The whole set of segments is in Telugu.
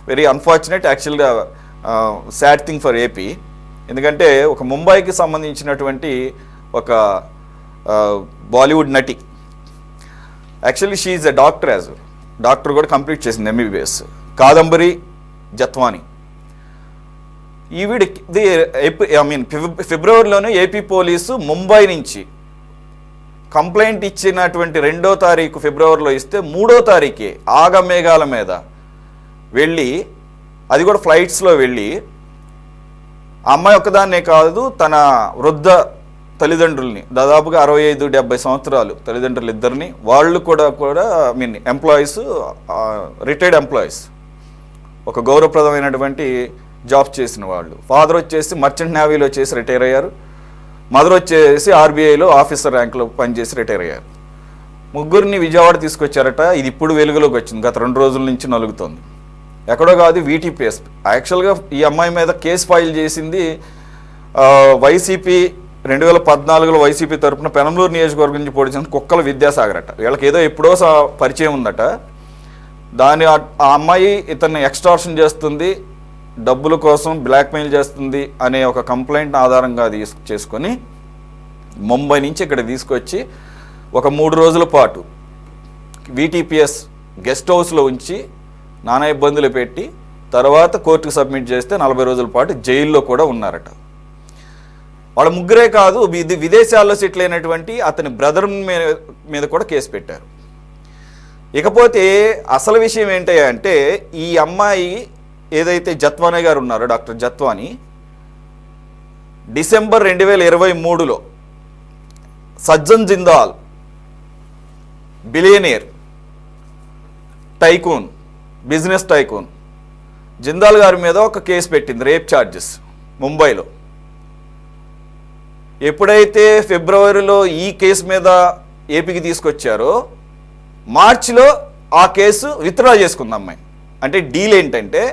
వెరీ అన్ఫార్చునేట్ యాక్చువల్గా, సాడ్ థింగ్ ఫర్ ఏపీ. ఎందుకంటే ఒక ముంబైకి సంబంధించినటువంటి ఒక బాలీవుడ్ నటి, actually she is a doctor, doctor కూడా కంప్లీట్ చేసింది MBBS, కాదంబరి జత్వానీ. ఈవిడిది ఫిబ్రవరిలోనే ఏపీ పోలీసు ముంబై నుంచి కంప్లైంట్ ఇచ్చినటువంటి 2వ తారీఖు ఫిబ్రవరిలో ఇస్తే 3వ తారీఖే ఆగమేఘాల మీద వెళ్ళి, అది కూడా ఫ్లైట్స్లో వెళ్ళి, అమ్మాయి ఒక్కదాన్నే కాదు తన వృద్ధ తల్లిదండ్రుల్ని, దాదాపుగా 65-70 సంవత్సరాలు తల్లిదండ్రులు ఇద్దరిని, వాళ్ళు కూడా ఎంప్లాయీస్, రిటైర్డ్ ఎంప్లాయీస్, ఒక గౌరవప్రదమైనటువంటి జాబ్ చేసిన వాళ్ళు. ఫాదర్ వచ్చేసి మర్చెంట్ నేవీలో చేసి రిటైర్ అయ్యారు, మదర్ వచ్చేసి RBIలో ఆఫీసర్ ర్యాంక్లో పనిచేసి రిటైర్ అయ్యారు. ముగ్గురిని విజయవాడ తీసుకొచ్చారట. ఇది ఇప్పుడు వెలుగులోకి వచ్చింది, గత 2 రోజుల నుంచి నలుగుతోంది. ఎక్కడో కాదు, VTPS. యాక్చువల్గా ఈ అమ్మాయి మీద కేసు ఫైల్ చేసింది వైసీపీ 2014లో వైసీపీ తరఫున పెనంలూరు నియోజకవర్గం నుంచి పోటీ చేసిన కుక్కల విద్యాసాగర్ అట. వీళ్ళకి ఏదో ఎప్పుడో పరిచయం ఉందట. ఆ అమ్మాయి ఇతన్ని ఎక్స్టార్షన్ చేస్తుంది, డబ్బుల కోసం బ్లాక్మెయిల్ చేస్తుంది అనే ఒక కంప్లైంట్ ఆధారంగా చేసుకొని ముంబై నుంచి ఇక్కడ తీసుకొచ్చి ఒక 3 రోజుల పాటు VTPS గెస్ట్ హౌస్లో ఉంచి నానా ఇబ్బందులు పెట్టి తర్వాత కోర్టుకు సబ్మిట్ చేస్తే 40 రోజుల పాటు జైల్లో కూడా ఉన్నారట. వాళ్ళ ముగ్గురే కాదు, విదేశాల్లో సెటిల్ అయినటువంటి అతని బ్రదర్ మీద కూడా కేసు పెట్టారు. ఇకపోతే అసలు విషయం ఏంటంటే, ఈ అమ్మాయి ఏదైతే జత్వానీ గారు ఉన్నారో, డాక్టర్ జత్వానీ, డిసెంబర్ 2023లో Sajjan Jindal billionaire tycoon, business tycoon Jindal గారి మీద ఒక కేసు పెట్టింది, రేప్ ఛార్జెస్ ముంబైలో. ఎప్పుడైతే ఫిబ్రవరిలో ఈ కేసు మీద ఏపీకి తీసుకొచ్చారో, మార్చిలో ఆ కేసు విత్డ్రా చేసుకుంది అమ్మాయి. అంటే డీల్ ఏంటంటే,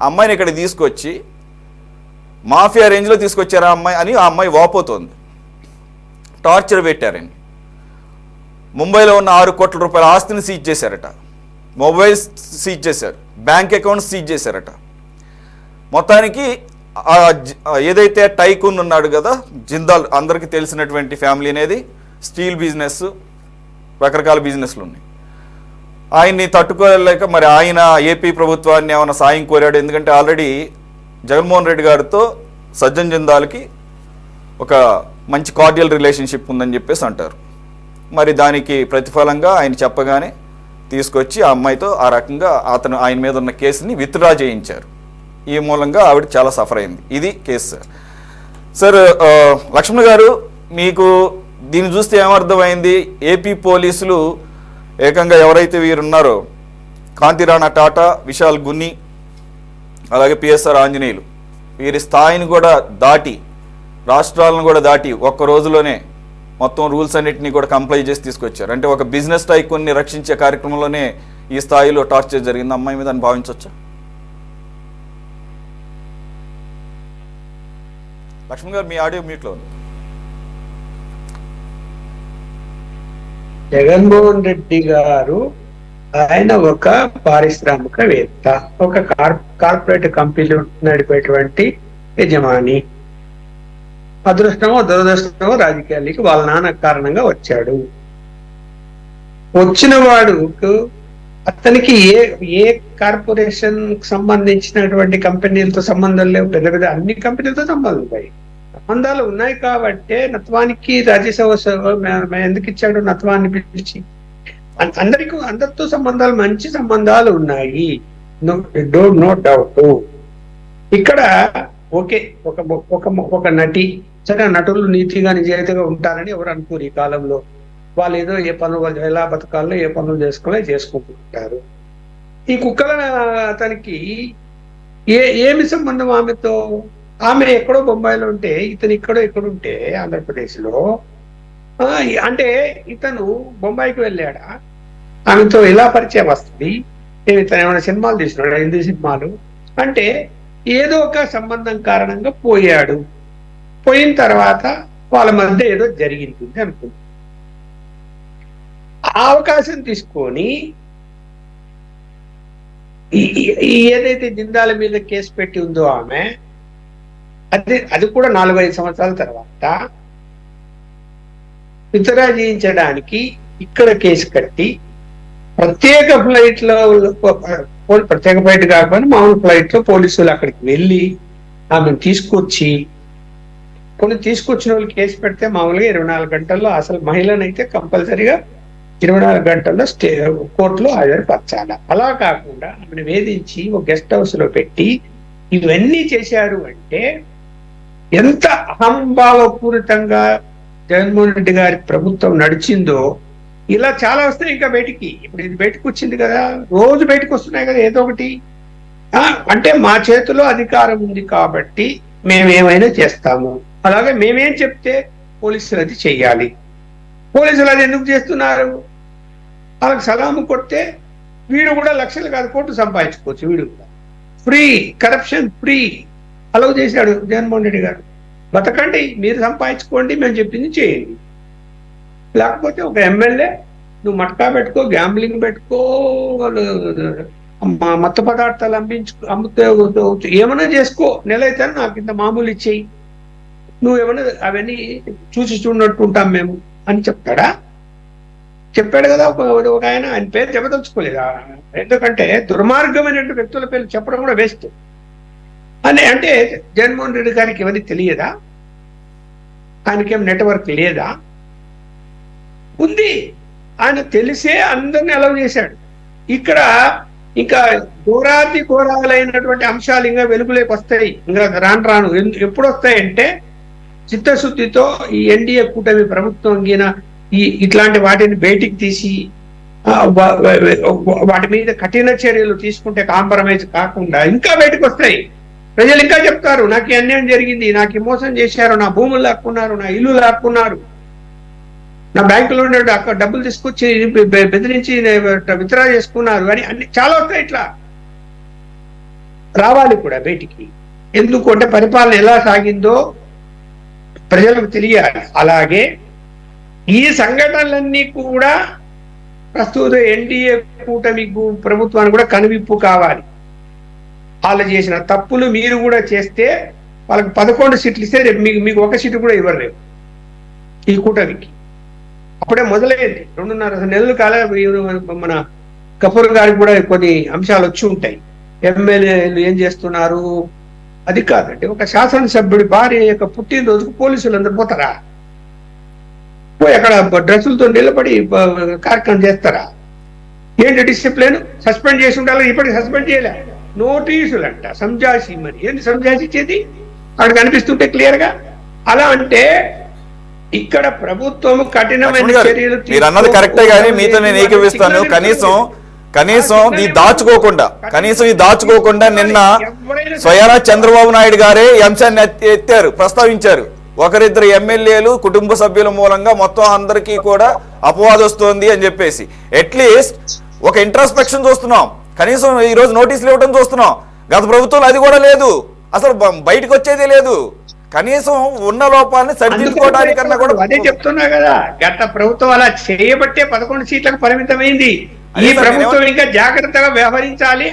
అమ్మాయిని ఇక్కడ తీసుకొచ్చి మాఫియా రేంజ్లో తీసుకొచ్చారా అమ్మాయి అని ఆ అమ్మాయి వాపోతోంది. టార్చర్ పెట్టారని ముంబైలో ఉన్న 6 కోట్ల రూపాయల ఆస్తిని సీజ్ చేశారట, మొబైల్స్ సీజ్ చేశారు, బ్యాంక్ అకౌంట్స్ సీజ్ చేశారట. మొత్తానికి ఏదైతే టైకూన్ ఉన్నాడు కదా జిందాల్, అందరికీ తెలిసినటువంటి ఫ్యామిలీ అనేది, స్టీల్ బిజినెస్, రకరకాల బిజినెస్లు ఉన్నాయి. ఆయన్ని తట్టుకోలేక మరి ఆయన ఏపీ ప్రభుత్వాన్ని ఏమైనా సాయం కోరాడు. ఎందుకంటే ఆల్రెడీ జగన్మోహన్ రెడ్డి గారితో సజ్జన్ జిందాల్కి ఒక మంచి కార్డియల్ రిలేషన్షిప్ ఉందని చెప్పేసి అంటారు. మరి దానికి ప్రతిఫలంగా ఆయన చెప్పగానే తీసుకొచ్చి ఆ అమ్మాయితో ఆ రకంగా ఆయన మీద ఉన్న కేసుని విత్డ్రా చేయించారు. ఈ మూలంగా ఆవిడ చాలా సఫర్ అయింది. ఇది కేసు సార్. లక్ష్మణ్ గారు, మీకు దీన్ని చూస్తే ఏమర్థమైంది? ఏపీ పోలీసులు ఏకంగా ఎవరైతే వీరున్నారో, కాంతిరాణా టాటా, విశాల్ గున్ని, అలాగే PSR ఆంజనేయులు, వీరి స్థాయిని కూడా దాటి, రాష్ట్రాలను కూడా దాటి ఒక్క రోజులోనే మొత్తం రూల్స్ అన్నింటినీ కూడా కంప్లై చేసి తీసుకొచ్చారు. అంటే ఒక బిజినెస్ టైకూన్ని రక్షించే కార్యక్రమంలోనే ఈ స్థాయిలో టార్చర్ జరిగింది అమ్మాయి మీద అని భావించవచ్చా? లక్ష్మణ్ గారు, మీ ఆడియో మ్యూట్లో ఉంది. జగన్మోహన్ రెడ్డి గారు ఆయన ఒక పారిశ్రామికవేత్త, ఒక కార్పొరేట్ కంపెనీలు నడిపేటువంటి యజమాని. అదృష్టమో దురదృష్టమో రాజకీయాలకి వాళ్ళ నాన్న కారణంగా వచ్చాడు. వచ్చిన వాడు అతనికి ఏ కార్పొరేషన్ సంబంధించినటువంటి కంపెనీలతో సంబంధం లేవు, పెద్ద పెద్ద అన్ని కంపెనీలతో సంబంధాలు ఉన్నాయి కాబట్టే నత్వానికి రాజ్యసభ ఎందుకు ఇచ్చాడు? నత్వాన్ని పిలిచి అందరితో సంబంధాలు, మంచి సంబంధాలు ఉన్నాయి, నో డౌట్. ఇక్కడ ఓకే, ఒక నటి, సరే నటులు నీతిగా నిజాయితీగా ఉంటారని ఎవరు అనుకోరు ఈ కాలంలో. వాళ్ళు ఏదో ఏ పనులు ఎలా బతకాలో, ఏ పనులు చేసుకుంటుంటారు. ఈ కుక్కల అతనికి ఏమి సంబంధం ఆమెతో? ఆమె ఎక్కడో బొంబాయిలో ఉంటే, ఇతను ఎక్కడుంటే ఆంధ్రప్రదేశ్లో. అంటే ఇతను బొంబాయికి వెళ్ళాడా? ఆమెతో ఎలా పరిచయం వస్తుంది? ఇతను ఏమైనా సినిమాలు తీసినాడు, హిందీ సినిమాలు? అంటే ఏదో ఒక సంబంధం కారణంగా పోయాడు. పోయిన తర్వాత వాళ్ళ మధ్య ఏదో జరిగింది అనుకుంది. ఆ అవకాశం తీసుకొని ఏదైతే జిందాల మీద కేసు పెట్టి ఉందో ఆమె, అది కూడా 4-5 సంవత్సరాల తర్వాత విత్డ్రా చేయించడానికి ఇక్కడ కేసు కట్టి ప్రత్యేక ఫ్లైట్ లో, ప్రత్యేక ఫ్లైట్ కాకపోయినా మామూలు ఫ్లైట్ లో పోలీసులు అక్కడికి వెళ్ళి ఆమెను తీసుకొచ్చి, తీసుకొచ్చిన వాళ్ళు కేసు పెడితే మామూలుగా 24 గంటల్లో, అసలు మహిళనైతే కంపల్సరీగా 24 గంటల్లో కోర్టులో హాజరుపరచాలి. అలా కాకుండా ఆమెను వేధించి ఒక గెస్ట్ హౌస్ లో పెట్టి ఇవన్నీ చేశారు అంటే ఎంత అహంభావపూరితంగా జగన్మోహన్ రెడ్డి గారి ప్రభుత్వం నడిచిందో. ఇలా చాలా వస్తాయి ఇంకా బయటికి. ఇప్పుడు ఇది బయటకు వచ్చింది కదా, రోజు బయటకు వస్తున్నాయి కదా ఏదో ఒకటి. అంటే మా చేతిలో అధికారం ఉంది కాబట్టి మేమేమైనా చేస్తాము, అలాగే మేమేం చెప్తే పోలీసులు అది చెయ్యాలి. పోలీసులు అది ఎందుకు చేస్తున్నారు? వాళ్ళకి సలాము కొడితే వీడు కూడా లక్షలు కాదు కోట్లు సంపాదించుకోవచ్చు. వీడు కూడా ఫ్రీ, కరప్షన్ ఫ్రీ అలౌ చేశాడు జగన్మోహన్ రెడ్డి గారు. బతకండి, మీరు సంపాదించుకోండి, మేము చెప్పింది చేయండి. లేకపోతే ఒక ఎమ్మెల్యే నువ్వు మట్కా పెట్టుకో, గ్యాంబ్లింగ్ పెట్టుకో, మత్తు పదార్థాలు అమ్ముతే ఏమైనా చేసుకో, నెల అయితే నాకు ఇంత మామూలు ఇచ్చేయి, నువ్వేమన్నా అవన్నీ చూసి చూడనట్టుంటాం మేము అని చెప్తాడా? చెప్పాడు కదా ఒక ఆయన పేరు చెప్పదలుచుకోలేదా, ఎందుకంటే దుర్మార్గమైనటువంటి వ్యక్తుల పేర్లు చెప్పడం కూడా వేస్ట్ అని. అంటే జగన్మోహన్ రెడ్డి గారికి ఇవన్నీ తెలియదా? ఆయనకేం నెట్వర్క్ లేదా? ఉంది. ఆయన తెలిసే అందరిని అలౌ చేశాడు. ఇక్కడ ఇంకా ఘోరాలైనటువంటి అంశాలు ఇంకా వెలుగులోకి వస్తాయి. ఇంకా రాను ఎప్పుడు వస్తాయంటే చిత్తశుద్ధితో ఈ ఎన్డీఏ కూటమి ప్రభుత్వం ఇట్లాంటి వాటిని బయటికి తీసి వాటి మీద కఠిన చర్యలు తీసుకుంటే, కాంప్రమైజ్ కాకుండా ఇంకా బయటకు వస్తాయి. ప్రజలు ఇంకా చెప్తారు, నాకు అన్యాయం జరిగింది, నాకు మోసం చేశారు, నా భూములు లాక్కున్నారు, నా ఇల్లు లాక్కున్నారు, నా బ్యాంకులో ఉండే అక్కడ డబ్బులు తీసుకొచ్చి బెదిరించి విత్డ్రా చేసుకున్నారు అని అన్ని చాలా వస్తాయి. ఇట్లా రావాలి కూడా బయటికి. ఎందుకు అంటే పరిపాలన ఎలా సాగిందో ప్రజలకు తెలియాలి. అలాగే ఈ సంఘటనలన్నీ కూడా ప్రస్తుత ఎన్డీఏ కూటమి ప్రభుత్వానికి కూడా కనువిప్పు కావాలి. వాళ్ళు చేసిన తప్పులు మీరు కూడా చేస్తే వాళ్ళకి 11 సీట్లు ఇస్తే రేపు మీకు 1 సీటు కూడా ఇవ్వరు రేపు ఈ కూటమికి. అప్పుడే మొదలైంది. 2.5 నెలలు కాలే. మన కపూర్ గారికి కూడా కొన్ని అంశాలు వచ్చి ఉంటాయి. ఎమ్మెల్యేలు ఏం చేస్తున్నారు అది కాదండి. ఒక శాసనసభ్యుడి భార్య యొక్క పుట్టినరోజుకు పోలీసులు అందరు పోతారా? పోయి అక్కడ డ్రెస్సులతో నిలబడి కార్యక్రమం చేస్తారా? ఏంటి డిసిప్లిన్? సస్పెండ్ చేసి ఉండాలి, ఇప్పటికి సస్పెండ్ చేయలే. నోటీసులు అంట, సంజాసి. మరి ఏంటి సంజాసి ఇచ్చేది? అక్కడ కనిపిస్తుంటే క్లియర్ గా. అలా అంటే ఇక్కడ ప్రభుత్వం కఠినమైన చర్యలు మీరు అన్నది కరెక్టే, కానీ మీతో నేను ఏకీపిస్తాను. కనీసం ఇది దాచుకోకుండా నిన్న స్వయాన చంద్రబాబు నాయుడు గారే ఈ అంశాన్ని ప్రస్తావించారు. ఒకరిద్దరు ఎమ్మెల్యేలు కుటుంబ సభ్యుల మూలంగా మొత్తం అందరికీ కూడా అపవాదం వస్తుంది అని చెప్పేసి. అట్లీస్ట్ ఒక ఇంట్రాస్పెక్షన్ చూస్తున్నాం, కనీసం ఈ రోజు నోటీసులు ఇవ్వడం చూస్తున్నాం. గత ప్రభుత్వంలో అది కూడా లేదు, అసలు బయటకు వచ్చేదే లేదు. కనీసం ఉన్న లోపాలని సరిదిద్దుకోవడానికన్నా కూడా అదే చెప్తున్నా కదా, గత ప్రభుత్వం అలా చేయబట్టే 11 సీట్లకు పరిమితమైంది. ఈ ప్రభుత్వం ఇంకా జాగ్రత్తగా వ్యవహరించాలి,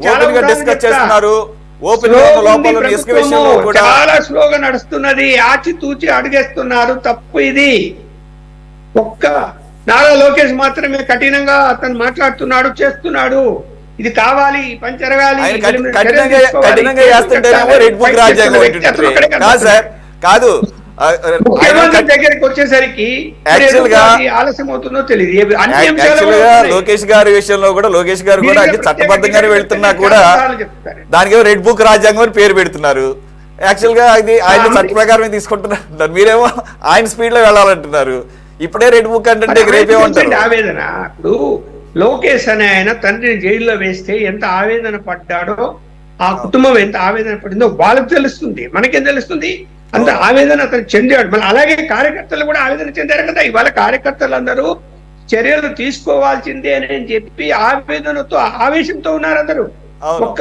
చాలా స్లోగా నడుస్తున్నది, ఆచితూచి అడుగేస్తున్నారు. తప్పు ఇది. ఒక్క నారా లోకేష్ మాత్రమే కఠినంగా అతను మాట్లాడుతున్నాడు, చేస్తున్నాడు. ఇది కావాలి, పని జరగాలి. కాదు దగ్గరికి వచ్చేసరికి ఆలస్యం అవుతుందో తెలియదు. లోకేష్ గారి విషయంలో కూడా లోకేష్ గారు కూడా చట్టబద్ధంగానే వెళ్తున్నా కూడా దానికి రెడ్ బుక్ రాజ్యాంగం అని పేరు పెడుతున్నారు. యాక్చువల్ గా అది ఆయన చట్ట ప్రకారమే తీసుకుంటున్నారు, మీరేమో ఆయన స్పీడ్ లో వెళ్ళాలంటున్నారు. ఇప్పుడే రెడ్ బుక్ అంటే రేపేమంటారు? ఆవేదన. ఇప్పుడు లోకేష్ అనే ఆయన తండ్రిని జైల్లో వేస్తే ఎంత ఆవేదన పడ్డాడో, ఆ కుటుంబం ఎంత ఆవేదన పడిందో వాళ్ళకి తెలుస్తుంది, మనకేం తెలుస్తుంది? అంత ఆవేదన అతను చెందాడు. మళ్ళీ అలాగే కార్యకర్తలు కూడా ఆవేదన చెందారు కదా. ఇవాళ కార్యకర్తలు అందరూ చర్యలు తీసుకోవాల్సిందే అని చెప్పి ఆవేదనతో ఆవేశంతో ఉన్నారు అందరూ.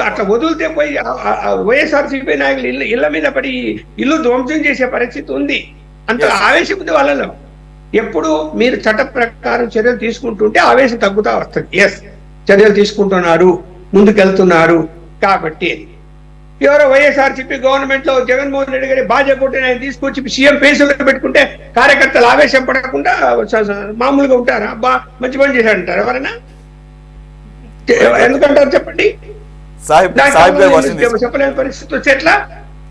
అట్లా వదిలితే పోయి వైఎస్ఆర్సీపీ నాయకులు ఇళ్ల మీద పడి ఇల్లు ధ్వంసం చేసే పరిస్థితి ఉంది. అంత ఆవేశం ఉంది వాళ్ళలో. ఎప్పుడు మీరు చట్ట ప్రకారం చర్యలు తీసుకుంటుంటే ఆవేశం తగ్గుతా వస్తుంది. ఎస్, చర్యలు తీసుకుంటున్నారు, ముందుకెళ్తున్నారు కాబట్టి. ఎవరో వైఎస్ఆర్సీపీ గవర్నమెంట్ లో జగన్మోహన్ రెడ్డి గారి భాజపా ఆయన తీసుకొచ్చి సీఎం పేసులో పెట్టుకుంటే కార్యకర్తలు ఆవేశం పడకుండా మామూలుగా ఉంటారా? మంచి పని చేశాడంటారు ఎవరైనా? ఎందుకంటారు చెప్పండి? చెప్పలేని పరిస్థితి వచ్చి ఎట్లా?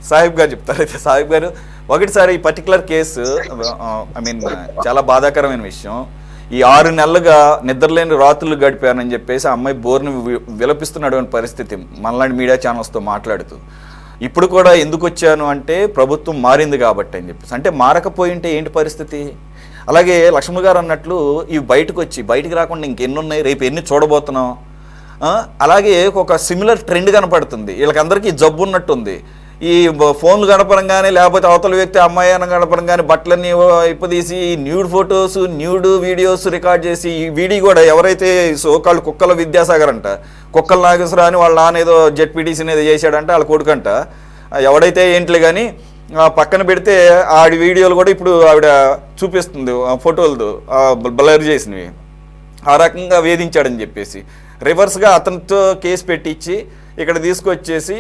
సాహిబ్ గారు చెప్తారు. అయితే సాహిబ్ గారు, ఒకటిసారి ఈ పర్టికులర్ కేసు ఐ మీన్ చాలా బాధాకరమైన విషయం. ఈ 6 నెలలుగా నిద్రలేని రాత్రులు గడిపానని చెప్పేసి ఆ అమ్మాయి బోర్ని విలపిస్తున్నటువంటి పరిస్థితి మనలాంటి మీడియా ఛానల్స్తో మాట్లాడుతూ. ఇప్పుడు కూడా ఎందుకు వచ్చాను అంటే ప్రభుత్వం మారింది కాబట్టి అని చెప్పేసి. అంటే మారకపోయింటే ఏంటి పరిస్థితి? అలాగే లక్ష్మణ్ గారు అన్నట్లు ఇవి బయటకు రాకుండా ఇంకెన్ని ఉన్నాయి, రేపు ఎన్ని చూడబోతున్నాం. అలాగే ఒక సిమిలర్ ట్రెండ్ కనపడుతుంది. వీళ్ళకందరికీ జబ్బు ఉన్నట్టుంది. ఈ ఫోన్లు గడపడంగానే, లేకపోతే అవతల వ్యక్తి అమ్మాయి అని గడపడంగానే బట్టలన్నీ ఇప్పదీసి nude photos, nude videos record చేసి, ఈ వీడియో కూడా ఎవరైతే సోకాళ్ళు కుక్కల విద్యాసాగర్ అంట, కుక్కల నాగేశ్వర అని వాళ్ళ నాన్న ఏదో జెడ్పీటీసీని ఏదో చేశాడంట, వాళ్ళ కొడుకంట, ఎవడైతే ఏంట్లే కానీ పక్కన పెడితే ఆడి వీడియోలు కూడా ఇప్పుడు ఆవిడ చూపిస్తుంది, ఫోటోలతో బ్లర్ చేసినవి. ఆ రకంగా వేధించాడని చెప్పేసి రివర్స్గా అతనితో కేసు పెట్టించి ఇక్కడ తీసుకొచ్చేసి,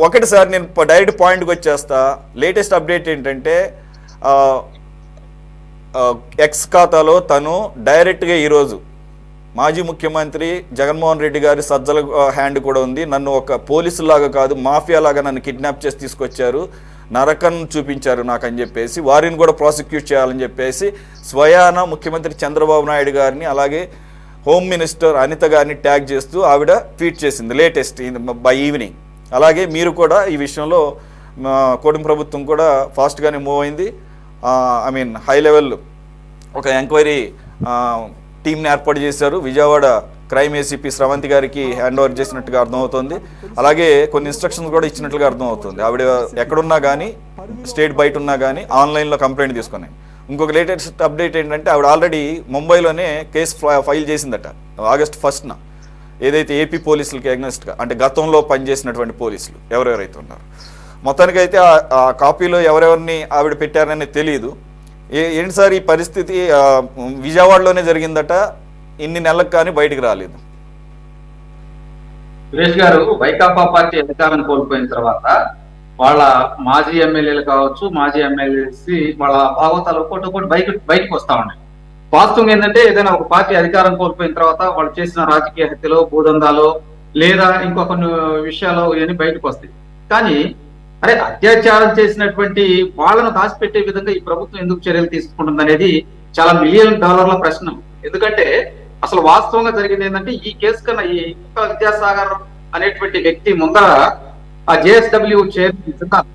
ఒకటిసారి నేను డైరెక్ట్ పాయింట్కి వచ్చేస్తా. లేటెస్ట్ అప్డేట్ ఏంటంటే ఎక్స్ ఖాతాలో తను డైరెక్ట్గా ఈరోజు మాజీ ముఖ్యమంత్రి జగన్మోహన్ రెడ్డి గారి సజ్జల హ్యాండ్ కూడా ఉంది. నన్ను ఒక పోలీసులాగా కాదు, మాఫియాలాగా నన్ను కిడ్నాప్ చేసి తీసుకొచ్చారు, నరకం చూపించారు నాకు అని చెప్పేసి, వారిని కూడా ప్రాసిక్యూట్ చేయాలని చెప్పేసి స్వయాన ముఖ్యమంత్రి చంద్రబాబు నాయుడు గారిని, అలాగే హోమ్ మినిస్టర్ అనిత గారిని ట్యాగ్ చేస్తూ ఆవిడ ట్వీట్ చేసింది లేటెస్ట్ బై ఈవినింగ్. అలాగే మీరు కూడా ఈ విషయంలో కూటమి ప్రభుత్వం కూడా ఫాస్ట్గానే మూవ్ అయింది. ఐ మీన్ హై లెవెల్ ఒక ఎంక్వైరీ టీంని ఏర్పాటు చేశారు. విజయవాడ క్రైమ్ ఏసీపీ స్రవంతి గారికి హ్యాండ్ ఓవర్ చేసినట్టుగా అర్థమవుతుంది. అలాగే కొన్ని ఇన్స్ట్రక్షన్స్ కూడా ఇచ్చినట్లుగా అర్థమవుతుంది. ఆవిడ ఎక్కడున్నా కానీ, స్టేట్ బయట ఉన్నా కానీ ఆన్లైన్లో కంప్లైంట్ తీసుకుని. ఇంకొక లేటెస్ట్ అప్డేట్ ఏంటంటే ఆవిడ ఆల్రెడీ ముంబైలోనే కేసు ఫైల్ చేసిందట ఆగస్ట్ 1న. ఏదైతే ఏపీ పోలీసులకి అగ్నెస్ట్గా, అంటే గతంలో పనిచేసినటువంటి పోలీసులు ఎవరెవరైతే ఉన్నారు, మొత్తానికైతే ఆ కాపీలో ఎవరెవరిని ఆవిడ పెట్టారనేది తెలియదు. ఏంటి సార్ ఈ పరిస్థితి? విజయవాడలోనే జరిగిందట, ఇన్ని నెలలకు కానీ బయటికి రాలేదు. సురేష్ గారు, వైకాపా పార్టీ అధికారం కోల్పోయిన తర్వాత వాళ్ళ మాజీ ఎమ్మెల్యేలు కావచ్చు, మాజీ ఎమ్మెల్యేసి వాళ్ళ భాగవతాలు ఒకటి బయటకు వస్తా ఉన్నాయి. వాస్తవం ఏంటంటే ఏదైనా ఒక పార్టీ అధికారం కోల్పోయిన తర్వాత వాళ్ళు చేసిన రాజకీయ హత్యలో, భూదందాలో, లేదా ఇంకో కొన్ని విషయాలు ఇవన్నీ బయటకు వస్తాయి. కానీ అరే, అత్యాచారం చేసినటువంటి వాళ్ళను దాచిపెట్టే విధంగా ఈ ప్రభుత్వం ఎందుకు చర్యలు తీసుకుంటుంది అనేది చాలా $1 మిలియన్ ప్రశ్న. ఎందుకంటే అసలు వాస్తవంగా జరిగింది ఏంటంటే, ఈ కేసు కన్నా ఈ కుక్కల విద్యాసాగర్ అనేటువంటి వ్యక్తి ముందర ఆ JSW చైర్మన్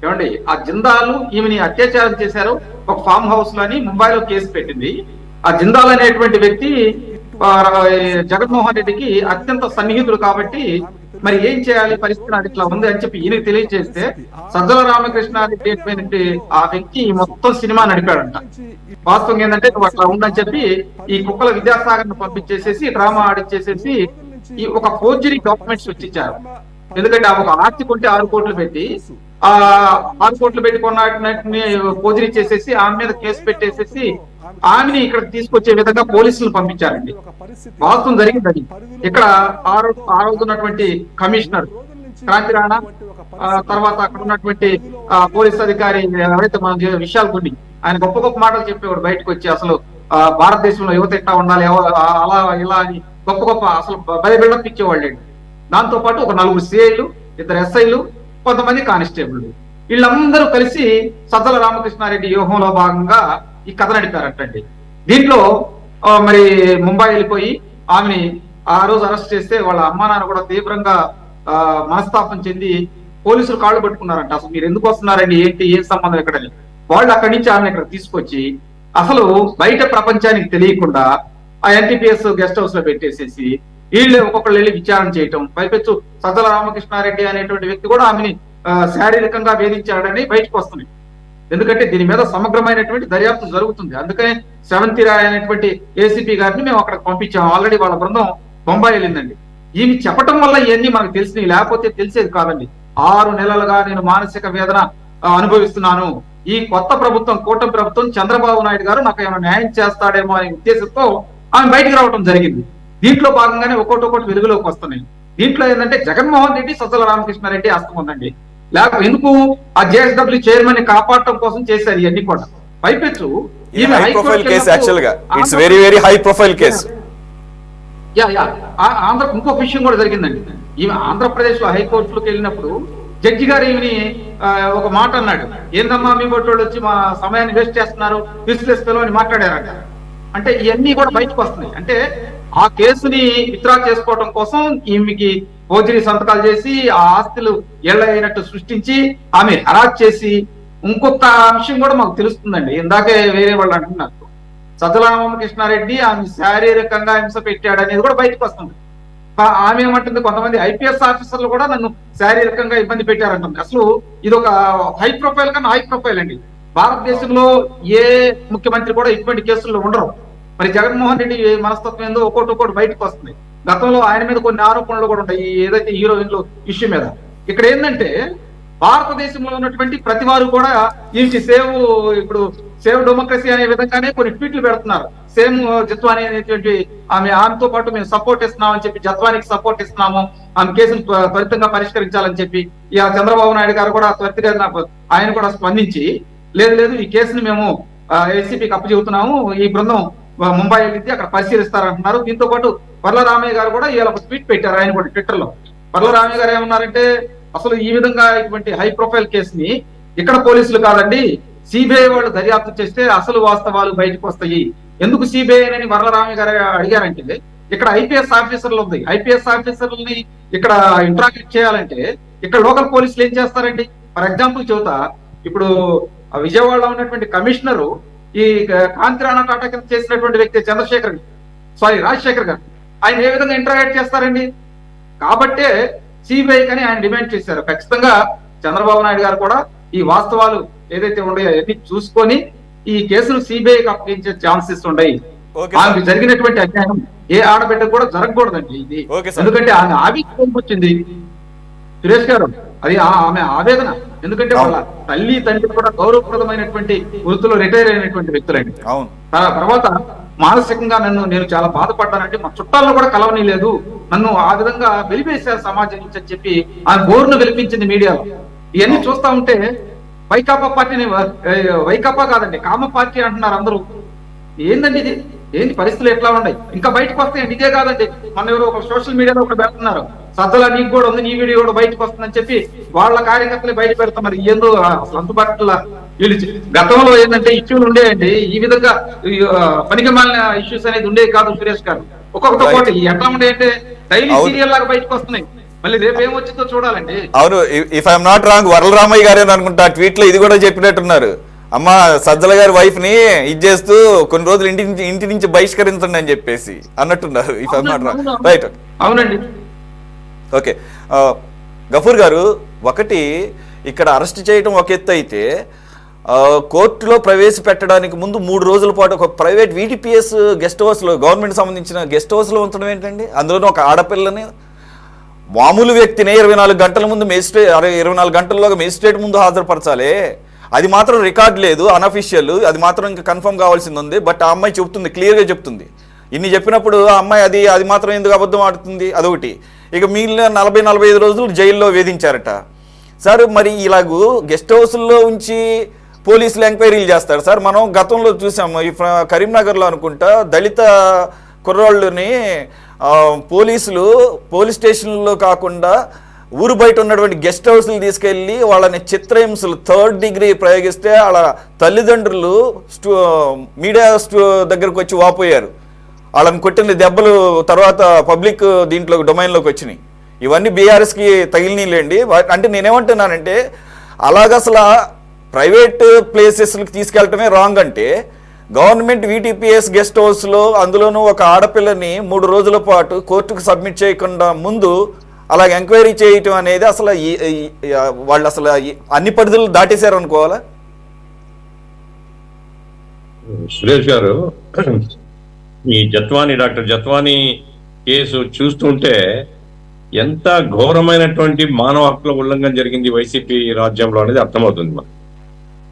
ఏమండి, ఆ జిందాలు ఈమెని అత్యాచారం చేశారు. ఒక ఫామ్ హౌస్ లోని ముంబైలో కేసు పెట్టింది. ఆ జిందాల్ అనేటువంటి వ్యక్తి జగన్మోహన్ రెడ్డికి అత్యంత సన్నిహితుడు కాబట్టి మరి ఏం చేయాలి, పరిస్థితి నాకు ఇట్లా ఉంది అని చెప్పి ఈయనకి తెలియజేస్తే సజ్జల రామకృష్ణారెడ్డి ఆ వ్యక్తి మొత్తం సినిమా నడిపాడంట. వాస్తవం ఏంటంటే నువ్వు అట్లా ఉందని చెప్పి ఈ కుక్కల విద్యాసాగర్ ను పంపించేసేసి, డ్రామా ఆడిచ్చేసేసి ఈ ఒక ఫోర్జరీ డాక్యుమెంట్స్ వచ్చిచ్చారు. ఎందుకంటే ఒక ఆస్తి కొంటే 6 కోట్లు పెట్టి, ఆ 6 కోట్లు పెట్టి కొన్నటిని ఫోర్జరీ చేసేసి ఆమె మీద కేసు పెట్టేసేసి ఆమెని ఇక్కడ తీసుకొచ్చే విధంగా పోలీసులు పంపించారండి. వాస్తవం జరిగింది. ఇక్కడ ఆ రోజు ఉన్నటువంటి కమిషనర్ క్రాంతి రాణా, తర్వాత అక్కడ ఉన్నటువంటి పోలీస్ అధికారి ఎవరైతే మన విషయాలు కొన్ని ఆయన గొప్ప గొప్ప మాటలు చెప్పేవాడు బయటకు వచ్చి, అసలు భారతదేశంలో యువత ఎట్లా ఉండాలి, అలా ఇలా అని గొప్ప గొప్ప అసలు బిల్డప్ ఇచ్చేవాళ్ళు. దాంతో పాటు ఒక 4 CIలు, 2 SIలు, కొంతమంది కానిస్టేబుల్, వీళ్ళందరూ కలిసి సజ్జల రామకృష్ణారెడ్డి వ్యూహంలో భాగంగా ఈ కథ నడిపారంటండి. దీంట్లో మరి ముంబై వెళ్ళిపోయి ఆమెని ఆ రోజు అరెస్ట్ చేస్తే వాళ్ళ అమ్మా నాన్న కూడా తీవ్రంగా మనస్తాపం చెంది పోలీసులు కాళ్ళు పట్టుకున్నారంట. అసలు మీరు ఎందుకు వస్తున్నారండి, ఏంటి, ఏం సంబంధం ఎక్కడని. వాళ్ళు అక్కడి నుంచి ఆమెను ఇక్కడ తీసుకొచ్చి అసలు బయట ప్రపంచానికి తెలియకుండా ఆ NTPS గెస్ట్ హౌస్ లో పెట్టేసేసి వీళ్ళే ఒక్కొక్కళ్ళు వెళ్ళి విచారణ చేయటం. పైపెచ్చు సజ్జల రామకృష్ణారెడ్డి అనేటువంటి వ్యక్తి కూడా ఆమెని శారీరకంగా వేధించాడని బయటకు వస్తుంది. ఎందుకంటే దీని మీద సమగ్రమైనటువంటి దర్యాప్తు జరుగుతుంది. అందుకనే స్రవంతి రాయ్ అనేటువంటి ACP గారిని మేము అక్కడికి పంపించాము. ఆల్రెడీ వాళ్ళ బృందం బొంబాయి వెళ్ళిందండి. ఈమె చెప్పటం వల్ల ఇవన్నీ మనకు తెలిసినవి, లేకపోతే తెలిసేది కాదండి. 6 నెలలుగా నేను మానసిక వేదన అనుభవిస్తున్నాను, ఈ కొత్త ప్రభుత్వం, కూటమి ప్రభుత్వం, చంద్రబాబు నాయుడు గారు నాకు ఏమైనా న్యాయం చేస్తాడేమో అనే ఉద్దేశంతో ఆమె బయటికి రావడం జరిగింది. దీంట్లో భాగంగానే ఒక్కొక్కటి వెలుగులోకి వస్తున్నాయి. దీంట్లో ఏంటంటే జగన్మోహన్ రెడ్డి, సజ్జల రామకృష్ణారెడ్డి హస్తం ఉందండి. లేకపోతే ఎందుకు ఆ జేఎస్డబ్ల్యూ చైర్మన్ ని కాపాడటం కోసం చేశారు ఇవన్నీ కూడా. పైపెచ్చు హై ప్రొఫైల్ కేసు, యాక్చువల్ గా it's very very high profile case. Andhra ఇంకొక విషయం కూడా జరిగిందండి. ఈమె ఆంధ్రప్రదేశ్ లో హైకోర్టులోకి వెళ్ళినప్పుడు జడ్జి గారు ఈమెని ఒక మాట అన్నాడు, ఏందమ్మా మీ బొట్టోళ్ళు వచ్చి మా సమయాన్ని వేస్ట్ చేస్తున్నారు, విశ్లేషిస్తారు అని మాట్లాడారంట. అంటే ఇవన్నీ కూడా బయటకు వస్తున్నాయి. అంటే ఆ కేసుని విత్డ్రా చేసుకోవడం కోసం ఈమెకి ఫోర్జరీ సంతకాలు చేసి ఆ ఆస్తులు ఏళ్ళ అయినట్టు సృష్టించి ఆమె హరాజ్ చేసి, ఇంకొక విషయం కూడా మాకు తెలుస్తుందండి, ఇందాకే వేరే వాళ్ళు అంటున్నారు, సజ్జల రామకృష్ణారెడ్డి ఆమె శారీరకంగా హింస పెట్టాడు అనేది కూడా బయటకు వస్తుంది. ఆమె ఏమంటుంది, కొంతమంది ఐపీఎస్ ఆఫీసర్లు కూడా నన్ను శారీరకంగా ఇబ్బంది పెట్టారంటుంది. అసలు ఇది ఒక హై ప్రొఫైల్ కన్నా హై ప్రొఫైల్ అండి. భారతదేశంలో ఏ ముఖ్యమంత్రి కూడా ఇటువంటి కేసుల్లో ఉండరు. మరి జగన్మోహన్ రెడ్డి మనస్తత్వం ఏందో ఒక్కొక్కటి బయటకు వస్తుంది. గతంలో ఆయన మీద కొన్ని ఆరోపణలు కూడా ఉంటాయి, ఏదైతే హీరోయిన్లు ఇష్యూ మీద. ఇక్కడ ఏంటంటే భారతదేశంలో ఉన్నటువంటి ప్రతి వారు కూడా ఈమెకి ఇప్పుడు సేవ్ డెమోక్రసీ అనే విధంగానే కొన్ని ట్వీట్లు పెడుతున్నారు. సేమ్ జత్వాని అనేటువంటి ఆమెతో పాటు మేము సపోర్ట్ ఇస్తున్నామని చెప్పి, జత్వానికి సపోర్ట్ ఇస్తున్నాము, ఆమె కేసును త్వరితంగా పరిష్కరించాలని చెప్పి. ఇక చంద్రబాబు నాయుడు గారు కూడా త్వరితగా ఆయన కూడా స్పందించి, లేదు ఈ కేసుని మేము ఏసీపీకి అప్పచెబుతున్నాము, ఈ బృందం ముంబై వెళ్ళింది, అక్కడ పరిశీలిస్తారంటున్నారు. దీంతో పాటు వర్ల రామయ్య గారు కూడా ఇలా ఒక ట్వీట్ పెట్టారు, ఆయన కూడా ట్విట్టర్ లో. వర్ల రామయ్య గారు ఏమన్నారంటే, అసలు ఈ విధంగా ఇటువంటి హై ప్రొఫైల్ కేసుని ఇక్కడ పోలీసులు కాదండి, సిబిఐ వాళ్ళు దర్యాప్తు చేస్తే అసలు వాస్తవాలు బయటకు వస్తాయి. ఎందుకు సిబిఐ అని వర్ల రామయ్య గారు అడిగారంటే, ఇక్కడ ఐపీఎస్ ఆఫీసర్లు ఉంది, ఐపీఎస్ ఆఫీసర్లని ఇక్కడ ఇంట్రాక్ట్ చేయాలంటే ఇక్కడ లోకల్ పోలీసులు ఏం చేస్తారండి? ఫర్ ఎగ్జాంపుల్ చెబుతా, ఇప్పుడు విజయవాడలో ఉన్నటువంటి కమిషనరు ఈ కాంతిరాణా టాటా కింద చేసినటువంటి వ్యక్తి రాజశేఖర్ గారు, ఆయన ఏ విధంగా ఇంటరాక్ట్ చేస్తారండి? కాబట్టే సిబిఐ కని ఆయన డిమాండ్ చేశారు. ఖచ్చితంగా చంద్రబాబు నాయుడు గారు కూడా ఈ వాస్తవాలు ఏదైతే ఉన్నాయో అవన్నీ చూసుకొని ఈ కేసును సిబిఐకి అప్పగించే ఛాన్సెస్ ఉన్నాయి. ఆమెకు జరిగినటువంటి అన్యాయం ఏ ఆడబిడ్డ కూడా జరగకూడదండి ఇది. ఎందుకంటే ఆమె ఆవేదన వచ్చింది సురేష్ గారు, అది ఆమె ఆవేదన. ఎందుకంటే వాళ్ళ తల్లి తండ్రి కూడా గౌరవప్రదమైనటువంటి వృత్తిలో రిటైర్ అయినటువంటి వ్యక్తులండి. తర్వాత మానసికంగా నేను చాలా బాధపడ్డానంటే, మా చుట్టాల్లో కూడా కలవనీలేదు, నన్ను ఆ విధంగా వెలిపేశారు సమాజం నుంచి అని చెప్పి ఆమె బోర్ను వెలిపించింది మీడియాలో. ఇవన్నీ చూస్తా ఉంటే వైకాపా పార్టీని వైకాపా కాదండి కామ పార్టీ అంటున్నారు అందరూ. ఏందండి ఇది? ఏంటి పరిస్థితులు ఎట్లా ఉన్నాయి? ఇంకా బయటకు వస్తాయండి. ఇదే కాదండి, మన ఎవరో ఒక సోషల్ మీడియాలో ఒకటి పెడుతున్నారు, సజ్జల నీకు కూడా ఉంది, నీ వీడియో కూడా బయటకు వస్తుందని చెప్పి వాళ్ళ కార్యకర్తలు బయట పెడతాం. మరి ఏందో అసలు అందుబాటులో వీళ్ళు గతంలో ఏంటంటే ఇష్యూలు ఉండేయండి, ఈ విధంగా పనికి మాలిన ఇష్యూస్ అనేది ఉండేవి కాదు సురేష్ గారు. ఒక్కొక్కటి ఎట్లా ఉండేయంటే డైలీ సీరియల్ లాగా బయటకు వస్తున్నాయి. మళ్ళీ రేపు ఏమొచ్చిందో చూడాలండి. అవును, if I'm not wrong Varla Ramaiah గారు అనుకుంటా ట్వీట్ లో ఇది కూడా చెప్పినట్టున్నారు, అమ్మ సజ్జల గారి వైఫ్ ని ఇది చేస్తూ కొన్ని రోజులు ఇంటి నుంచి బహిష్కరించండి అని చెప్పేసి అన్నట్టున్నారు. If I'm not wrong, right? అవునండి. ఓకే గఫూర్ గారు, ఒకటి ఇక్కడ అరెస్ట్ చేయడం ఒక ఎత్తు అయితే, కోర్టులో ప్రవేశపెట్టడానికి ముందు 3 రోజుల పాటు ఒక ప్రైవేట్ వీటీపీఎస్ గెస్ట్ హౌస్లో, గవర్నమెంట్ సంబంధించిన గెస్ట్ హౌస్లో ఉంచడం ఏంటండి? అందులోనే ఒక ఆడపిల్లని, మామూలు వ్యక్తిని 24 గంటల ముందు 24 గంటల్లోగా మేజిస్ట్రేట్ ముందు హాజరుపరచాలి. అది మాత్రం రికార్డ్ లేదు, అనఫిషియల్, అది మాత్రం ఇంకా కన్ఫర్మ్ కావాల్సింది ఉంది. బట్ ఆ అమ్మాయి చెప్తుంది, క్లియర్గా చెప్తుంది. ఇన్ని చెప్పినప్పుడు ఆ అమ్మాయి అది మాత్రం ఎందుకు అబద్ధం ఆడుతుంది? అదొకటి. ఇక మిగిలిన 40-45 రోజులు జైల్లో వేధించారట. సార్ మరి ఇలాగూ గెస్ట్ హౌస్లో ఉంచి పోలీసులు ఎంక్వైరీలు చేస్తారు సార్. మనం గతంలో చూసాము, కరీంనగర్లో అనుకుంటా దళిత కుర్రాళ్ళని పోలీసులు పోలీస్ స్టేషన్లో కాకుండా ఊరు బయట ఉన్నటువంటి గెస్ట్ హౌస్లు తీసుకెళ్ళి వాళ్ళని చిత్రహింసలు 3rd డిగ్రీ ప్రయోగిస్తే వాళ్ళ తల్లిదండ్రులు మీడియా దగ్గరకు వచ్చి వాపోయారు. వాళ్ళని కొట్టిన దెబ్బలు తర్వాత పబ్లిక్ దీంట్లో డొమైన్లోకి వచ్చినాయి. ఇవన్నీ బీఆర్ఎస్కి తగిలినీలేండి. అంటే నేనేమంటున్నానంటే, అలాగసలు ప్రైవేట్ ప్లేసెస్కి తీసుకెళ్ళటమే రాంగ్ అంటే, గవర్నమెంట్ వీటీపీఎస్ గెస్ట్ హౌస్లో అందులోనూ ఒక ఆడపిల్లని 3 రోజుల పాటు కోర్టుకు సబ్మిట్ చేయకుండా ముందు అలాగ ఎంక్వైరీ చేయటం అనేది అసలు వాళ్ళు అసలు అన్ని పరిధులు దాటేశారు అనుకోవాలా? సురేష్ గారు, ఈ డాక్టర్ జత్వాని కేసు చూస్తుంటే ఎంత ఘోరమైనటువంటి మానవ హక్కుల ఉల్లంఘన జరిగింది వైసీపీ రాజ్యంలో అనేది అర్థమవుతుంది మనకు.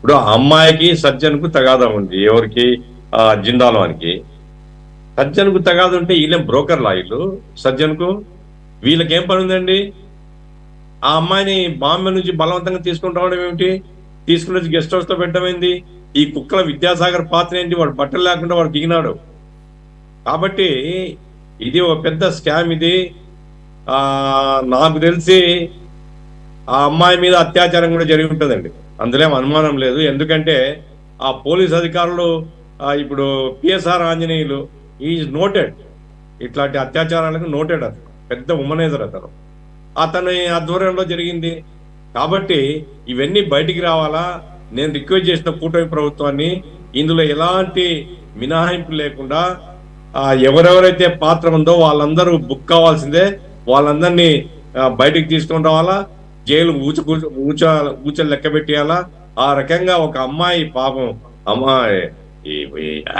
ఇప్పుడు ఆ అమ్మాయికి సజ్జన్కు తగాదా ఉంది. ఎవరికి? జిందాల్వానికి. సజ్జన్కు తగాదా ఉంటే వీళ్ళేం బ్రోకర్లా? వీళ్ళు సజ్జన్కు వీళ్ళకేం పని ఉందండి? ఆ అమ్మాయిని బాంబే నుంచి బలవంతంగా తీసుకుని రావడం ఏమిటి? తీసుకుని వచ్చి గెస్ట్ హౌస్ లో పెట్టడం ఏంది? ఈ కుక్కల విద్యాసాగర్ పాత్ర ఏంటి? వాడు బట్టలు లేకుండా వాడు దిగినాడు. కాబట్టి ఇది ఒక పెద్ద స్కామ్. ఇది నాకు తెలిసి ఆ అమ్మాయి మీద అత్యాచారం కూడా జరిగి ఉంటుందండి, అందులో అనుమానం లేదు. ఎందుకంటే ఆ పోలీస్ అధికారులు ఇప్పుడు పిఎస్ఆర్ ఆంజనేయులు ఈజ్ నోటెడ్, ఇట్లాంటి అత్యాచారాలకు నోటెడ్. అతను పెద్ద ఉమనైజర్, అతని ఆధ్వర్యంలో జరిగింది. కాబట్టి ఇవన్నీ బయటికి రావాలా. నేను రిక్వెస్ట్ చేసిన కూటమి ప్రభుత్వాన్ని ఇందులో ఎలాంటి మినహాయింపు లేకుండా ఎవరెవరైతే పాత్ర ఉందో వాళ్ళందరూ బుక్ కావాల్సిందే. వాళ్ళందరినీ బయటికి తీసుకొని రావాలా, జైలు ఊచలు లెక్క పెట్టేయాలా. ఆ రకంగా ఒక అమ్మాయి పాపం అమ్మాయి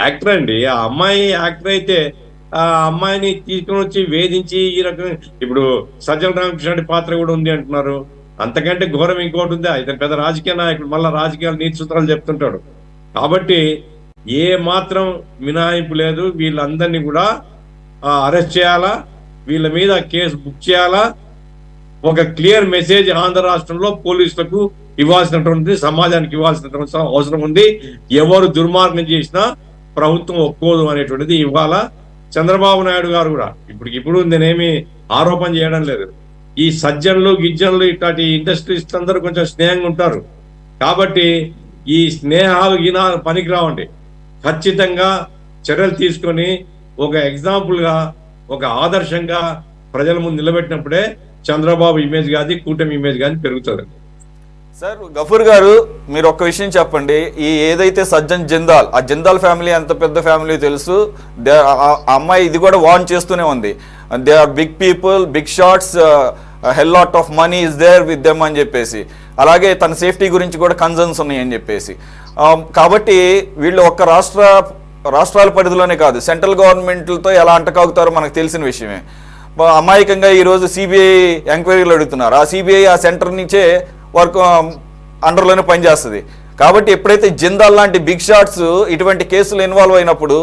యాక్టర్ అండి, ఆ అమ్మాయి యాక్టర్ అయితే ఆ అమ్మాయిని తీసుకొని వచ్చి వేధించి ఈ రకంగా ఇప్పుడు సజ్జల రామకృష్ణ పాత్ర కూడా ఉంది అంటున్నారు. అంతకంటే ఘోరం ఇంకోటి ఉందా? ఇతను పెద్ద రాజకీయ నాయకుడు, మళ్ళీ రాజకీయాలు నీతి సూత్రాలు చెప్తుంటాడు. కాబట్టి ఏ మాత్రం మినహాయింపు లేదు. వీళ్ళందరినీ కూడా అరెస్ట్ చేయాలా, వీళ్ళ మీద కేసు బుక్ చేయాలా. ఒక క్లియర్ మెసేజ్ ఆంధ్ర రాష్ట్రంలో పోలీసులకు ఇవ్వాల్సినటువంటి, సమాజానికి ఇవ్వాల్సినటువంటి అవసరం ఉంది. ఎవరు దుర్మార్గం చేసినా ప్రభుత్వం ఒప్పుకోదు అనేటువంటిది ఇవ్వాలా. చంద్రబాబు నాయుడు గారు కూడా ఇప్పుడు నేనేమి ఆరోపణ చేయడం లేదు. ఈ సజ్జన్లు గిజ్జన్లు ఇట్లాంటి ఇండస్ట్రీస్ అందరూ కొంచెం స్నేహంగా ఉంటారు. కాబట్టి ఈ స్నేహాలు గినాలు పనికిరావండి. ఖచ్చితంగా చర్యలు తీసుకొని ఒక ఎగ్జాంపుల్గా, ఒక ఆదర్శంగా ప్రజల ముందు నిలబెట్టినప్పుడే చంద్రబాబు ఇమేజ్ కానీ కూటమి ఇమేజ్ కానీ పెరుగుతుంది. సార్ గఫూర్ గారు, మీరు ఒక్క విషయం చెప్పండి. ఈ ఏదైతే సజ్జన్ జిందాల్, ఆ జిందాల్ ఫ్యామిలీ ఎంత పెద్ద ఫ్యామిలీ తెలుసు. అమ్మాయి ఇది కూడా వార్న్ చేస్తూనే ఉంది. They are big people, big shots, hell lot of money is there with them అని చెప్పేసి, అలాగే తన సేఫ్టీ గురించి కూడా కన్సర్న్స్ ఉన్నాయని చెప్పేసి. కాబట్టి వీళ్ళు ఒక్క రాష్ట్రాల పరిధిలోనే కాదు, సెంట్రల్ గవర్నమెంట్లతో ఎలా అంటకాగుతారో మనకు తెలిసిన విషయమే. అమాయకంగా ఈరోజు సిబిఐ ఎంక్వైరీలు అడుగుతున్నారు. ఆ సిబిఐ ఆ సెంటర్ నుంచే వర్క్ అండర్లోనే పనిచేస్తుంది. కాబట్టి ఎప్పుడైతే జిందాల్ లాంటి బిగ్ షాట్స్ ఇటువంటి కేసులు ఇన్వాల్వ్ అయినప్పుడు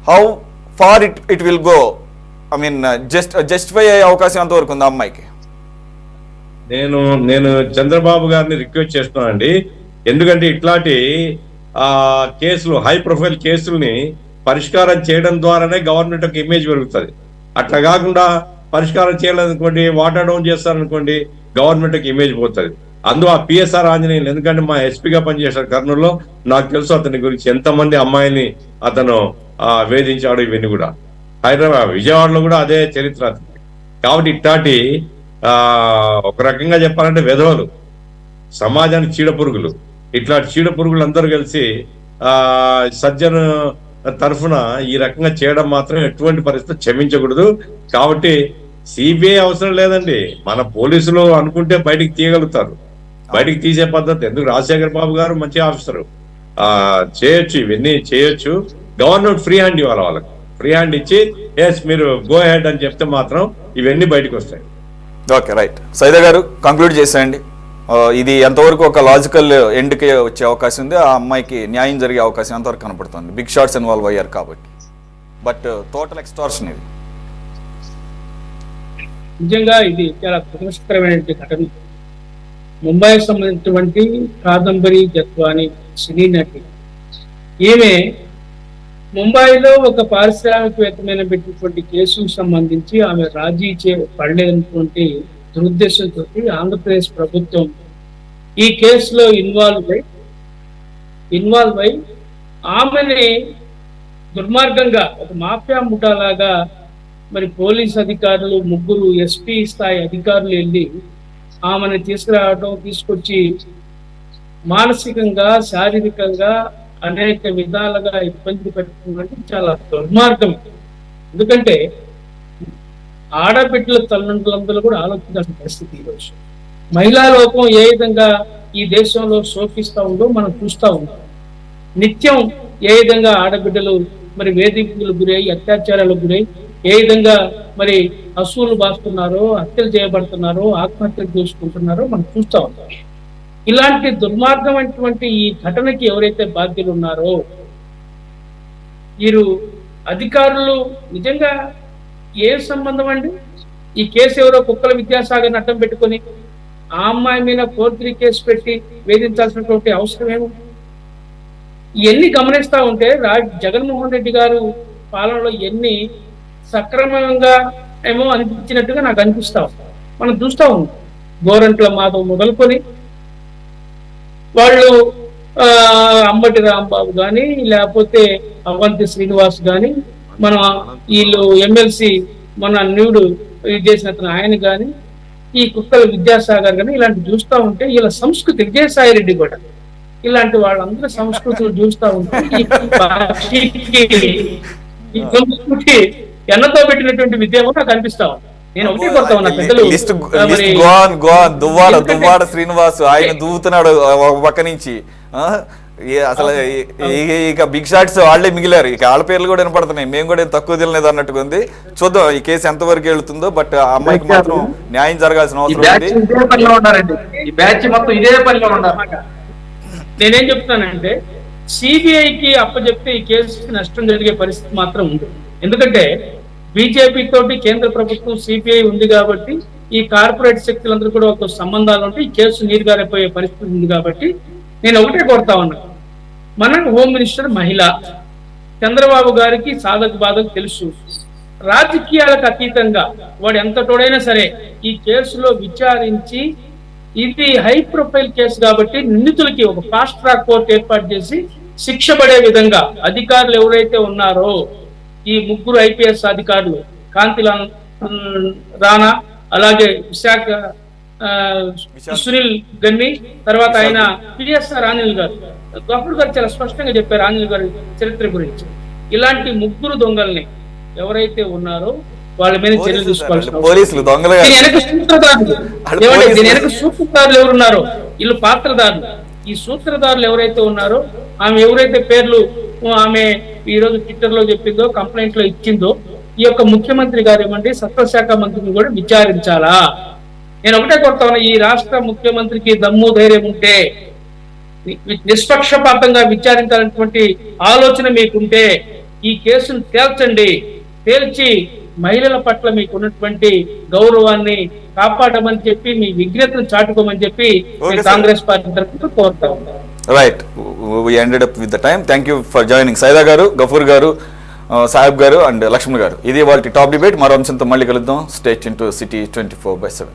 how far it will go, I mean justify అయ్యే అవకాశం ఎంతవరకు ఉంది అమ్మాయికి? నేను చంద్రబాబు గారిని రిక్వెస్ట్ చేస్తున్నానండి. ఎందుకంటే ఇట్లాంటి కేసులు, హై ప్రొఫైల్ కేసుల్ని పరిష్కారం చేయడం ద్వారానే గవర్నమెంట్ ఒక ఇమేజ్ పెరుగుతుంది. అట్లా కాకుండా పరిష్కారం చేయలేదనుకోండి, వాటర్ డౌన్ చేస్తారనుకోండి, గవర్నమెంట్కి ఇమేజ్ పోతుంది. అందులో ఆ పిఎస్ఆర్ ఆంజనేయులు, ఎందుకంటే మా ఎస్పీగా పనిచేశారు కర్నూలులో, నాకు తెలుసు అతని గురించి, ఎంతమంది అమ్మాయిని అతను వేధించాడు. ఇవన్నీ కూడా హైదరాబాద్, విజయవాడలో కూడా అదే చరిత్ర. కాబట్టి ఇట్లాంటి ఒక రకంగా చెప్పాలంటే వెధవలు, సమాజానికి చీడపురుగులు, ఇట్లాంటి చీడపురుగులు అందరూ కలిసి సజ్జన్ తరఫున ఈ రకంగా చేయడం మాత్రం ఎటువంటి పరిస్థితి క్షమించకూడదు. కాబట్టి సిబిఐ అవసరం లేదండి. మన పోలీసులు అనుకుంటే బయటికి తీయగలుగుతారు. బయటికి తీసే పద్ధతి ఎందుకు? రాజశేఖర్ బాబు గారు మంచి ఆఫీసరు, చేయొచ్చు, ఇవన్నీ చేయొచ్చు. గవర్నమెంట్ ఫ్రీ హ్యాండ్ ఇవ్వాలి, వాళ్ళకి ఫ్రీ హ్యాండ్ ఇచ్చి ఎస్ మీరు గో హెడ్ అని చెప్తే మాత్రం ఇవన్నీ బయటకు వస్తాయి. Okay, right. సైదా గారు కంక్లూడ్ చేసేయండి. ఇది ఎంతవరకు ఒక లాజికల్ ఎండ్కి వచ్చే అవకాశం ఉంది? ఆ అమ్మాయికి న్యాయం జరిగే అవకాశం ఎంతవరకు కనపడుతుంది? బిగ్ షాట్స్ ఇన్వాల్వ్ అయ్యారు కాబట్టి, బట్ టోటల్ ఎక్స్టార్షన్ ఇది. నిజంగా ఇది చాలా దురదృష్టకరమైనటువంటి ఘటన. ముంబైకి సంబంధించినటువంటి కాదంబరి జత్వాని సినీ నటి, ఈమె ముంబైలో ఒక పారిశ్రామికవేత్తమైన పెట్టినటువంటి కేసుకు సంబంధించి ఆమె రాజీ పడలేదన్నటువంటి దురుద్దేశంతో ఆంధ్రప్రదేశ్ ప్రభుత్వం ఈ కేసులో ఇన్వాల్వ్ అయి ఆమెని దుర్మార్గంగా ఒక మాఫియా ముఠాలాగా మరి పోలీస్ అధికారులు, ముగ్గురు ఎస్పీ స్థాయి అధికారులు వెళ్ళి ఆమెను తీసుకొచ్చి మానసికంగా, శారీరకంగా అనేక విధాలుగా ఇబ్బంది పెట్టుకున్నది చాలా దుర్మార్గం. ఎందుకంటే ఆడబిడ్డల తల్లిదండ్రులందరూ కూడా ఆలోచించాల్సిన పరిస్థితి ఈరోజు. మహిళా లోకం ఏ విధంగా ఈ దేశంలో శోకిస్తూ ఉందో మనం చూస్తూ ఉన్నాం. నిత్యం ఏ విధంగా ఆడబిడ్డలు మరి వేధింపులకు గురై, అత్యాచారాలకు గురై ఏ విధంగా మరి అసూలు బాస్తున్నారో, హత్యలు చేయబడుతున్నారో, ఆత్మహత్యలు చేసుకుంటున్నారో మనం చూస్తూ ఉంటాం. ఇలాంటి దుర్మార్గమైనటువంటి ఈ ఘటనకి ఎవరైతే బాధ్యులు ఉన్నారో వీరు అధికారులు నిజంగా ఏ సంబంధం అండి? ఈ కేసు ఎవరో కుక్కల విద్యాసాగర్ అడ్డం పెట్టుకొని ఆ అమ్మాయి మీద 4-3 కేసు పెట్టి వేధించాల్సినటువంటి అవసరం ఏముంది? ఇవన్నీ గమనిస్తా ఉంటే జగన్మోహన్ రెడ్డి గారు పాలనలో ఎన్ని సక్రమంగా ఏమో అనిపించినట్టుగా నాకు అనిపిస్తా ఉంది. మనం చూస్తా ఉన్నాం. గోరంట్ల మాధవ్ మొదలుకొని వాళ్ళు అంబటి రాంబాబు కానీ లేకపోతే అవంతి శ్రీనివాస్ కానీ మన వీళ్ళు ఎమ్మెల్సీ మన న్యూడు చేసిన ఆయన కానీ ఈ కుక్కల విద్యాసాగర్ కానీ ఇలాంటి చూస్తూ ఉంటే వీళ్ళ సంస్కృతి విజయసాయి రెడ్డి కూడా ఇలాంటి వాళ్ళందరూ సంస్కృతులు చూస్తూ ఉంటే ఈ సంస్కృతి ఎన్నతో పెట్టినటువంటి విద్యమో నాకు అనిపిస్తా ఉంది. నేను ఒకటి కొడతా ఉన్నా పెద్దలు దువ్వాడ శ్రీనివాస్ ఆయన దూవుతున్నాడు ఒక పక్క నుంచి. అసలు ఇక బిగ్ షాట్స్ వాళ్ళే మిగిలారు. ఇక వాళ్ళ పేర్లు కూడా వినపడుతున్నాయి. మేము కూడా తక్కువ తెలియలేదు అన్నట్టుగా ఉంది. చూద్దాం ఈ కేసు ఎంతవరకు వెళ్తుందో. బట్ ఆ అమ్మాయికి మాత్రం న్యాయం జరగాల్సిన అవసరం ఉంది. నేనేం చెప్తానంటే సిబిఐకి అప్పచెప్తే ఈ కేసుకి నష్టం జరిగే పరిస్థితి మాత్రం ఉంది. ఎందుకంటే బీజేపీ తోటి కేంద్ర ప్రభుత్వం సిబిఐ ఉంది కాబట్టి ఈ కార్పొరేట్ శక్తులందరూ కూడా ఒక సంబంధాలు ఉంటే ఈ కేసు నీరుగారిపోయే పరిస్థితి ఉంది. కాబట్టి నేను ఒకటే కోరుతా ఉన్నా, మన హోమ్ మినిస్టర్ మహిళ చంద్రబాబు గారికి సాధక బాధకు తెలుసు. రాజకీయాలకు అతీతంగా వాడు ఎంత తోడైనా సరే ఈ కేసులో విచారించి, ఇది హై ప్రొఫైల్ కేసు కాబట్టి నిందితులకి ఒక ఫాస్ట్ ట్రాక్ కోర్టు ఏర్పాటు చేసి శిక్ష పడే విధంగా అధికారులు ఎవరైతే ఉన్నారో ఈ 3 ఐపీఎస్ అధికారులు కాంతిలాల్ రాణా, అలాగే విశాఖ సునీల్ గన్ని, తర్వాత ఆయన పిఎస్ఆర్ అనిల్ గారు, గఫూర్ గారు చాలా స్పష్టంగా చెప్పారు అనిల్ గారి చరిత్ర గురించి. ఇలాంటి 3 దొంగల్ని ఎవరైతే ఉన్నారో వాళ్ళ మీద చర్యలు తీసుకోవాల్సిన దీని వెనక సూత్రధారులు ఎవరున్నారో వీళ్ళు పాత్రధారులు. ఈ సూత్రధారులు ఎవరైతే ఉన్నారో ఆమె ఎవరైతే పేర్లు ఆమె ఈ రోజు ట్విట్టర్ లో చెప్పిందో, కంప్లైంట్ లో ఇచ్చిందో, ఈ యొక్క ముఖ్యమంత్రి గారు ఏమంటే సత్వశాఖ మంత్రిని కూడా విచారించాలా. నేను ఒకటే కొడతాను, ఈ రాష్ట్ర ముఖ్యమంత్రికి దమ్ము ధైర్యం ఉంటే నిష్పక్షపాతంగా విచారించాలనేటువంటి ఆలోచన మీకుంటే ఈ కేసును తేల్చండి. తేల్చి మహిళల పట్ల మీకు ఉన్నటువంటి గౌరవాన్ని కాపాడమని చెప్పి మీ విజ్ఞతను చాటుకోమని చెప్పి కాంగ్రెస్ పార్టీ తరఫున కోరుతా ఉన్నాను. Right, we ended up with the time. Thank you for joining. Saida గారు, గఫూర్ గారు, సాహిబ్ గారు అండ్ లక్ష్మణ్ గారు. ఇది వాళ్ళ టాప్ డిబేట్. మరో అంశంతో మళ్ళీ కలుద్దాం. Stay tune to city 24/7.